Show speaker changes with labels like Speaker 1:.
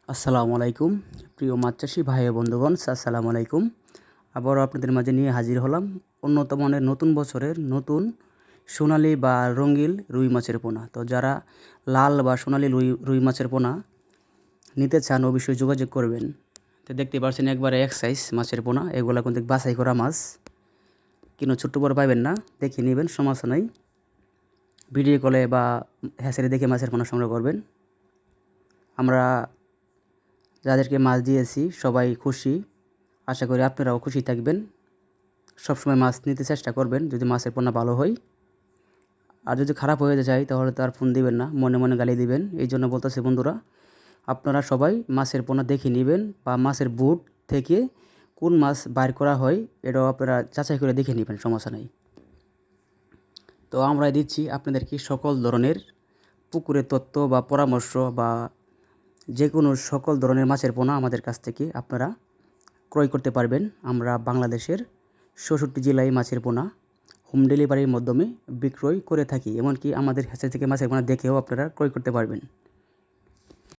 Speaker 1: আসসালামু আলাইকুম প্রিয় মাছ চাষি ভাই ও বন্ধুগণ, আসসালামু আলাইকুম। আবারও আপনাদের মাঝে নিয়ে হাজির হলাম উন্নত মানের নতুন বছরের নতুন সোনালি বা রঙিন রুই মাছের পোনা। তো যারা লাল বা সোনালি রুই মাছের পোনা নিতে চান অবশ্যই যোগাযোগ করবেন। তো দেখতে পাচ্ছেন একবারে এক সাইজ মাছের পোনা, এগুলো কিন্তু বাছাই করা মাছ, কিন্তু ছোট্ট বড় পাবেন না, দেখে নেবেন, সমস্যা নাই। ভিডিও কলে বা হ্যাচারি দেখে মাছের পোনা সংগ্রহ করবেন। আমরা যাদেরকে মাছ দিয়েছি সবাই খুশি, আশা করি আপনারাও খুশি থাকবেন। সবসময় মাছ নিতে চেষ্টা করবেন যদি মাছের পোনা ভালো হয়। আর যদি খারাপ হয়ে যায় তাহলে তো আর ফোন দিবেন না, মনে মনে গালি দিবেন। এই জন্য বলতেছি বন্ধুরা, আপনারা সবাই মাছের পোনা দেখে নেবেন বা মাছের বুট থেকে কোন মাছ বাইর করা হয় এটাও আপনারা যাচাই করে দেখে নেবেন, সমস্যা নেই। তো আমরা দিচ্ছি আপনাদেরকে সকল ধরনের পুকুরের তথ্য বা পরামর্শ বা যে কোনো সকল ধরনের মাছের পোনা আমাদের কাছ থেকে আপনারা ক্রয় করতে পারবেন। আমরা বাংলাদেশের ৬৬ জেলায় মাছের পোনা হোম ডেলিভারির মাধ্যমে বিক্রয় করে থাকি। এমনকি আমাদের হ্যাচারি থেকে মাছের পোনা দেখেও আপনারা ক্রয় করতে পারবেন।